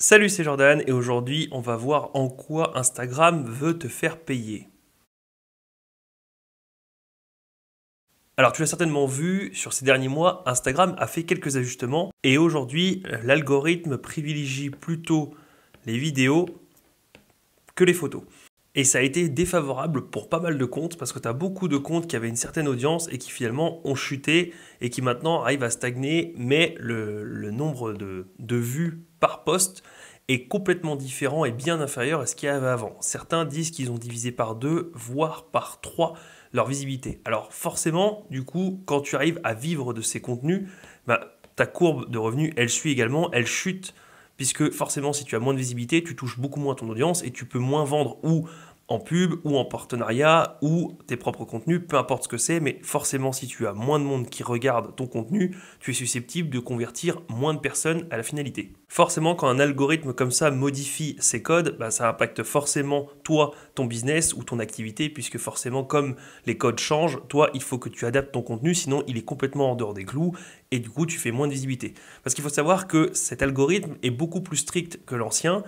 Salut, c'est Jordan et aujourd'hui on va voir en quoi Instagram veut te faire payer. Alors tu l'as certainement vu, sur ces derniers mois, Instagram a fait quelques ajustements et aujourd'hui l'algorithme privilégie plutôt les vidéos que les photos. Et ça a été défavorable pour pas mal de comptes parce que tu as beaucoup de comptes qui avaient une certaine audience et qui finalement ont chuté et qui maintenant arrivent à stagner, mais le nombre de vues par post est complètement différent et bien inférieur à ce qu'il y avait avant. Certains disent qu'ils ont divisé par 2, voire par 3 leur visibilité. Alors forcément, du coup, quand tu arrives à vivre de ces contenus, ta courbe de revenus, elle suit également, elle chute puisque forcément si tu as moins de visibilité, tu touches beaucoup moins ton audience et tu peux moins vendre ou en pub ou en partenariat ou tes propres contenus, peu importe ce que c'est, mais forcément si tu as moins de monde qui regarde ton contenu, tu es susceptible de convertir moins de personnes à la finalité. Forcément, quand un algorithme comme ça modifie ses codes, ça impacte forcément toi, ton business ou ton activité, puisque forcément comme les codes changent, toi il faut que tu adaptes ton contenu, sinon il est complètement en dehors des clous et du coup tu fais moins de visibilité. Parce qu'il faut savoir que cet algorithme est beaucoup plus strict que l'ancien.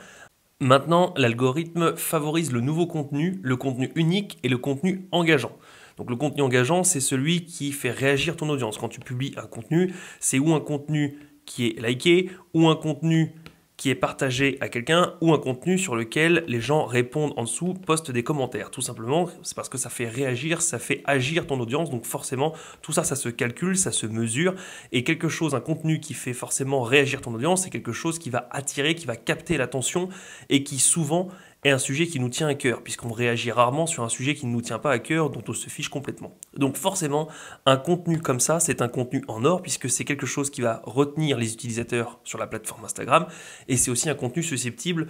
Maintenant, l'algorithme favorise le nouveau contenu, le contenu unique et le contenu engageant. Donc le contenu engageant, c'est celui qui fait réagir ton audience. Quand tu publies un contenu, c'est ou un contenu qui est liké, ou un contenu qui est partagé à quelqu'un, ou un contenu sur lequel les gens répondent en dessous, postent des commentaires. Tout simplement, c'est parce que ça fait réagir, ça fait agir ton audience. Donc forcément, tout ça, ça se calcule, ça se mesure. Et quelque chose, un contenu qui fait forcément réagir ton audience, c'est quelque chose qui va attirer, qui va capter l'attention et qui souvent est un sujet qui nous tient à cœur, puisqu'on réagit rarement sur un sujet qui ne nous tient pas à cœur, dont on se fiche complètement. Donc forcément, un contenu comme ça, c'est un contenu en or, puisque c'est quelque chose qui va retenir les utilisateurs sur la plateforme Instagram, et c'est aussi un contenu susceptible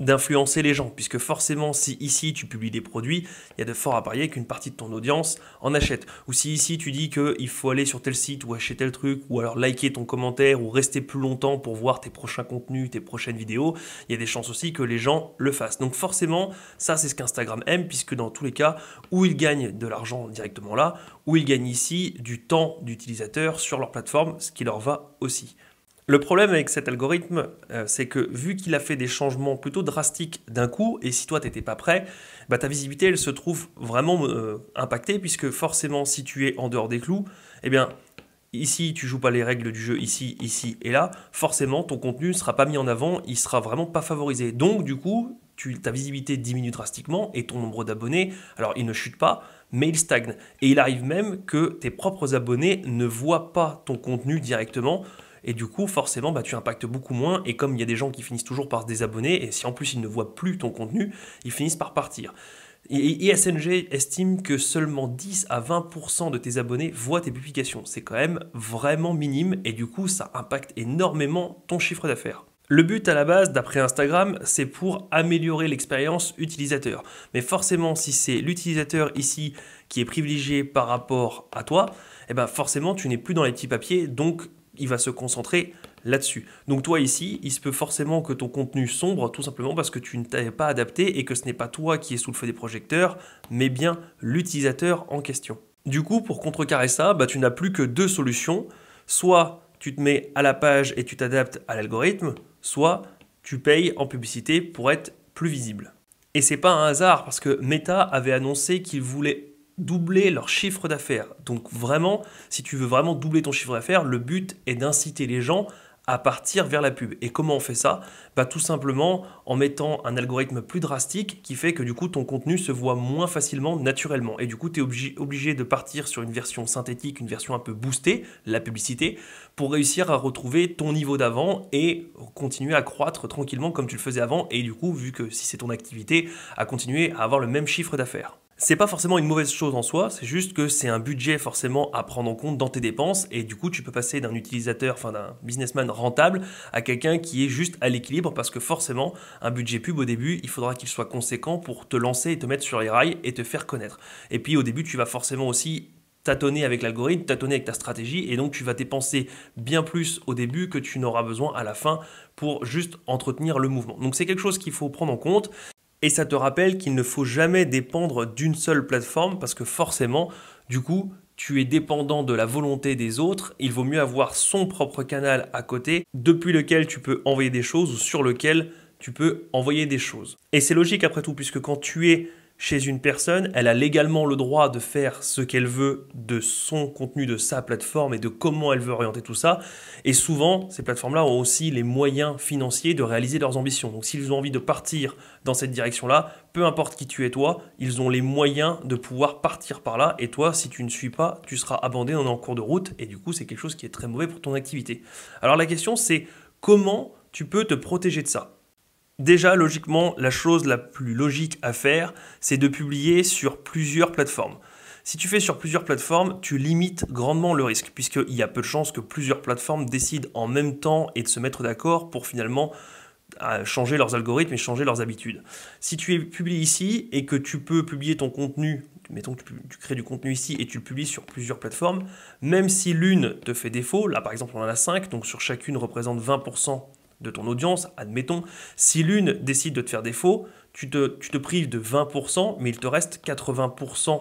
d'influencer les gens, puisque forcément si ici tu publies des produits, il y a de forts à parier qu'une partie de ton audience en achète. Ou si ici tu dis qu'il faut aller sur tel site ou acheter tel truc, ou alors liker ton commentaire, ou rester plus longtemps pour voir tes prochains contenus, tes prochaines vidéos, il y a des chances aussi que les gens le fassent. Donc forcément, ça c'est ce qu'Instagram aime, puisque dans tous les cas, où ils gagnent de l'argent directement là, ou ils gagnent ici du temps d'utilisateur sur leur plateforme, ce qui leur va aussi. Le problème avec cet algorithme, c'est que vu qu'il a fait des changements plutôt drastiques d'un coup, et si toi tu n'étais pas prêt, ta visibilité elle se trouve vraiment impactée, puisque forcément si tu es en dehors des clous, eh bien ici tu joues pas les règles du jeu, ici, ici et là, forcément ton contenu ne sera pas mis en avant, il sera vraiment pas favorisé. Donc du coup, ta visibilité diminue drastiquement et ton nombre d'abonnés, alors il ne chute pas, mais il stagne. Et il arrive même que tes propres abonnés ne voient pas ton contenu directement. Et du coup, forcément, tu impactes beaucoup moins. Et comme il y a des gens qui finissent toujours par se désabonner, et si en plus ils ne voient plus ton contenu, ils finissent par partir. Et ISNG estime que seulement 10 à 20% de tes abonnés voient tes publications. C'est quand même vraiment minime et du coup, ça impacte énormément ton chiffre d'affaires. Le but à la base, d'après Instagram, c'est pour améliorer l'expérience utilisateur. Mais forcément, si c'est l'utilisateur ici qui est privilégié par rapport à toi, forcément, tu n'es plus dans les petits papiers, donc il va se concentrer là-dessus. Donc toi ici, il se peut forcément que ton contenu sombre, tout simplement parce que tu ne t'avais pas adapté et que ce n'est pas toi qui es sous le feu des projecteurs, mais bien l'utilisateur en question. Du coup, pour contrecarrer ça, tu n'as plus que deux solutions. Soit tu te mets à la page et tu t'adaptes à l'algorithme, soit tu payes en publicité pour être plus visible. Et c'est pas un hasard parce que Meta avait annoncé qu'il voulait doubler leur chiffre d'affaires. Donc vraiment, si tu veux vraiment doubler ton chiffre d'affaires, le but est d'inciter les gens à partir vers la pub. Et comment on fait ça? Tout simplement en mettant un algorithme plus drastique qui fait que du coup ton contenu se voit moins facilement naturellement. Et du coup tu es obligé de partir sur une version synthétique, une version un peu boostée, la publicité, pour réussir à retrouver ton niveau d'avant et continuer à croître tranquillement comme tu le faisais avant. Et du coup, vu que si c'est ton activité, à continuer à avoir le même chiffre d'affaires. C'est pas forcément une mauvaise chose en soi, c'est juste que c'est un budget forcément à prendre en compte dans tes dépenses et du coup tu peux passer d'un utilisateur, d'un businessman rentable à quelqu'un qui est juste à l'équilibre parce que forcément un budget pub au début, il faudra qu'il soit conséquent pour te lancer et te mettre sur les rails et te faire connaître. Et puis au début tu vas forcément aussi tâtonner avec l'algorithme, tâtonner avec ta stratégie et donc tu vas dépenser bien plus au début que tu n'auras besoin à la fin pour juste entretenir le mouvement. Donc c'est quelque chose qu'il faut prendre en compte. Et ça te rappelle qu'il ne faut jamais dépendre d'une seule plateforme parce que forcément, du coup, tu es dépendant de la volonté des autres, il vaut mieux avoir son propre canal à côté, depuis lequel tu peux envoyer des choses ou sur lequel tu peux envoyer des choses. Et c'est logique après tout, puisque quand tu es chez une personne, elle a légalement le droit de faire ce qu'elle veut de son contenu, de sa plateforme et de comment elle veut orienter tout ça. Et souvent, ces plateformes-là ont aussi les moyens financiers de réaliser leurs ambitions. Donc s'ils ont envie de partir dans cette direction-là, peu importe qui tu es toi, ils ont les moyens de pouvoir partir par là. Et toi, si tu ne suis pas, tu seras abandonné en cours de route. Et du coup, c'est quelque chose qui est très mauvais pour ton activité. Alors la question, c'est comment tu peux te protéger de ça ? Déjà, logiquement, la chose la plus logique à faire, c'est de publier sur plusieurs plateformes. Si tu fais sur plusieurs plateformes, tu limites grandement le risque, puisqu'il y a peu de chances que plusieurs plateformes décident en même temps et de se mettre d'accord pour finalement changer leurs algorithmes et changer leurs habitudes. Si tu publies ici et que tu peux publier ton contenu, mettons que tu crées du contenu ici et tu le publies sur plusieurs plateformes, même si l'une te fait défaut, là par exemple on en a 5, donc sur chacune représente 20% de ton audience, admettons, si l'une décide de te faire défaut, tu te prives de 20%, mais il te reste 80%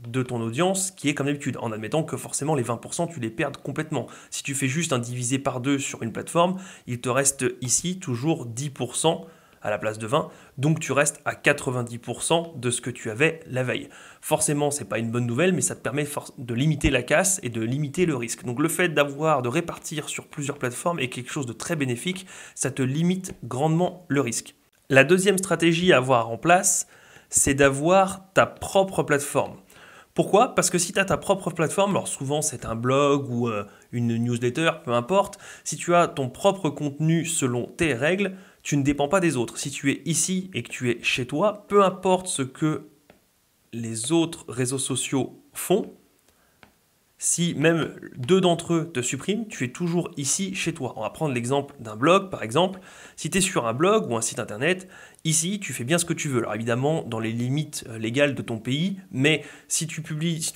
de ton audience qui est comme d'habitude, en admettant que forcément les 20% tu les perdes complètement. Si tu fais juste un divisé par 2 sur une plateforme, il te reste ici toujours 10% à la place de 20, donc tu restes à 90% de ce que tu avais la veille. Forcément, ce n'est pas une bonne nouvelle, mais ça te permet de limiter la casse et de limiter le risque. Donc le fait de répartir sur plusieurs plateformes est quelque chose de très bénéfique, ça te limite grandement le risque. La deuxième stratégie à avoir en place, c'est d'avoir ta propre plateforme. Pourquoi ? Parce que si tu as ta propre plateforme, alors souvent c'est un blog ou une newsletter, peu importe, si tu as ton propre contenu selon tes règles, tu ne dépends pas des autres. Si tu es ici et que tu es chez toi, peu importe ce que les autres réseaux sociaux font, si même 2 d'entre eux te suppriment, tu es toujours ici chez toi. On va prendre l'exemple d'un blog par exemple. Si tu es sur un blog ou un site internet, ici tu fais bien ce que tu veux. Alors évidemment dans les limites légales de ton pays, mais si tu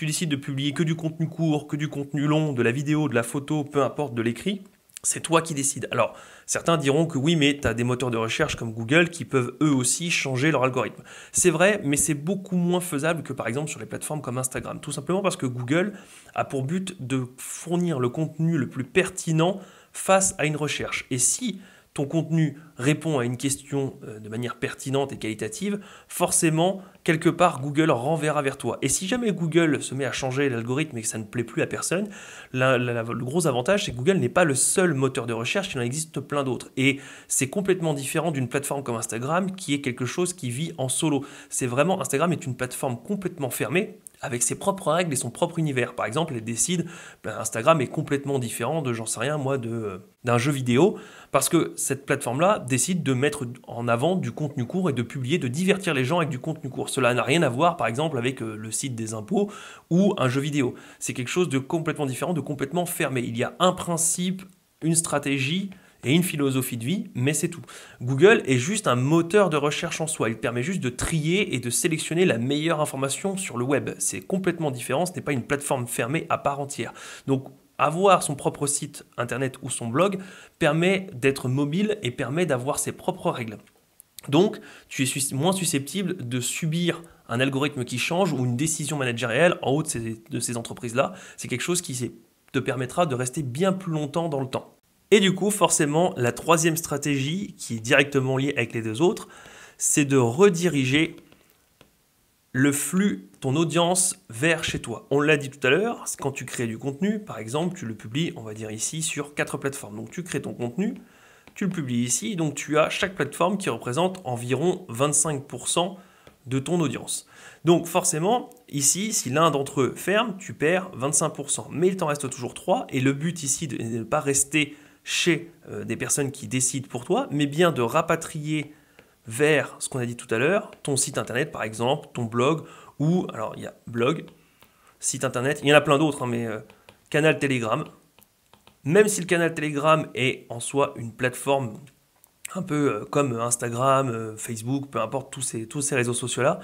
décides de publier que du contenu court, que du contenu long, de la vidéo, de la photo, peu importe, de l'écrit, c'est toi qui décides. Alors, certains diront que oui, mais tu as des moteurs de recherche comme Google qui peuvent eux aussi changer leur algorithme. C'est vrai, mais c'est beaucoup moins faisable que par exemple sur les plateformes comme Instagram. Tout simplement parce que Google a pour but de fournir le contenu le plus pertinent face à une recherche. Et si ton contenu répond à une question de manière pertinente et qualitative, forcément, quelque part, Google renverra vers toi. Et si jamais Google se met à changer l'algorithme et que ça ne plaît plus à personne, le gros avantage, c'est que Google n'est pas le seul moteur de recherche, il en existe plein d'autres. Et c'est complètement différent d'une plateforme comme Instagram, qui est quelque chose qui vit en solo. Instagram est une plateforme complètement fermée, avec ses propres règles et son propre univers. Par exemple, elle décide, Instagram est complètement différent de, j'en sais rien moi, d'un jeu vidéo, parce que cette plateforme-là décide de mettre en avant du contenu court et de publier, de divertir les gens avec du contenu court. Cela n'a rien à voir, par exemple, avec le site des impôts ou un jeu vidéo. C'est quelque chose de complètement différent, de complètement fermé. Il y a un principe, une stratégie et une philosophie de vie, mais c'est tout. Google est juste un moteur de recherche en soi. Il permet juste de trier et de sélectionner la meilleure information sur le web. C'est complètement différent, ce n'est pas une plateforme fermée à part entière. Donc, avoir son propre site internet ou son blog permet d'être mobile et permet d'avoir ses propres règles. Donc, tu es moins susceptible de subir un algorithme qui change ou une décision managériale en haut de ces entreprises-là. C'est quelque chose qui te permettra de rester bien plus longtemps dans le temps. Et du coup, forcément, la troisième stratégie, qui est directement liée avec les deux autres, c'est de rediriger le flux, ton audience, vers chez toi. On l'a dit tout à l'heure, quand tu crées du contenu, par exemple, tu le publies, on va dire ici, sur 4 plateformes. Donc tu crées ton contenu, tu le publies ici, donc tu as chaque plateforme qui représente environ 25% de ton audience. Donc forcément, ici, si l'un d'entre eux ferme, tu perds 25%. Mais il t'en reste toujours 3, et le but ici est de ne pas rester chez des personnes qui décident pour toi, mais bien de rapatrier vers ce qu'on a dit tout à l'heure, ton site internet par exemple, ton blog, ou, alors il y a blog, site internet, il y en a plein d'autres, mais canal Telegram. Même si le canal Telegram est en soi une plateforme un peu comme Instagram, Facebook, peu importe tous ces réseaux sociaux-là,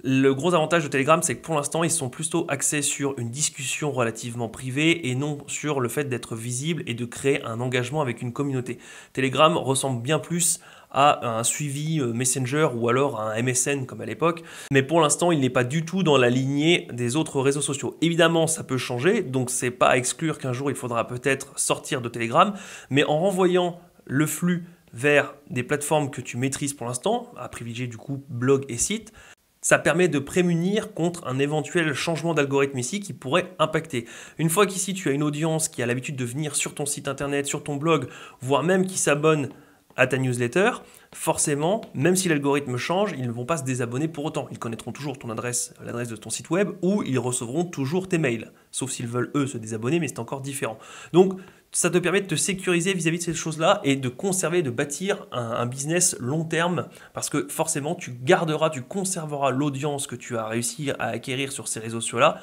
le gros avantage de Telegram, c'est que pour l'instant, ils sont plutôt axés sur une discussion relativement privée et non sur le fait d'être visible et de créer un engagement avec une communauté. Telegram ressemble bien plus à un suivi Messenger ou alors à un MSN comme à l'époque. Mais pour l'instant, il n'est pas du tout dans la lignée des autres réseaux sociaux. Évidemment, ça peut changer, donc c'est pas à exclure qu'un jour il faudra peut-être sortir de Telegram, mais en renvoyant le flux vers des plateformes que tu maîtrises pour l'instant, à privilégier du coup blog et site, ça permet de prémunir contre un éventuel changement d'algorithme ici qui pourrait impacter. Une fois qu'ici tu as une audience qui a l'habitude de venir sur ton site internet, sur ton blog, voire même qui s'abonne à ta newsletter, forcément, même si l'algorithme change, ils ne vont pas se désabonner pour autant. Ils connaîtront toujours ton adresse, l'adresse de ton site web, ou ils recevront toujours tes mails. Sauf s'ils veulent, eux, se désabonner, mais c'est encore différent. Donc, ça te permet de te sécuriser vis-à-vis de ces choses-là et de conserver, de bâtir un business long terme, parce que forcément, tu garderas, tu conserveras l'audience que tu as réussi à acquérir sur ces réseaux sociaux-là,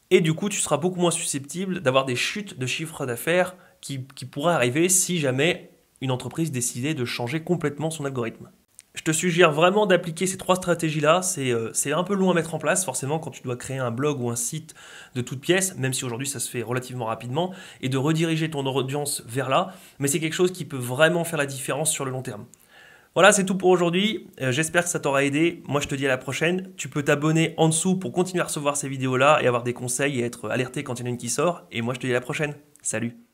et du coup, tu seras beaucoup moins susceptible d'avoir des chutes de chiffre d'affaires qui pourraient arriver si jamais une entreprise décidait de changer complètement son algorithme. Je te suggère vraiment d'appliquer ces 3 stratégies-là. C'est un peu long à mettre en place, forcément, quand tu dois créer un blog ou un site de toutes pièces, même si aujourd'hui ça se fait relativement rapidement, et de rediriger ton audience vers là. Mais c'est quelque chose qui peut vraiment faire la différence sur le long terme. Voilà, c'est tout pour aujourd'hui. J'espère que ça t'aura aidé. Moi, je te dis à la prochaine. Tu peux t'abonner en dessous pour continuer à recevoir ces vidéos-là et avoir des conseils et être alerté quand il y en a une qui sort. Et moi, je te dis à la prochaine. Salut!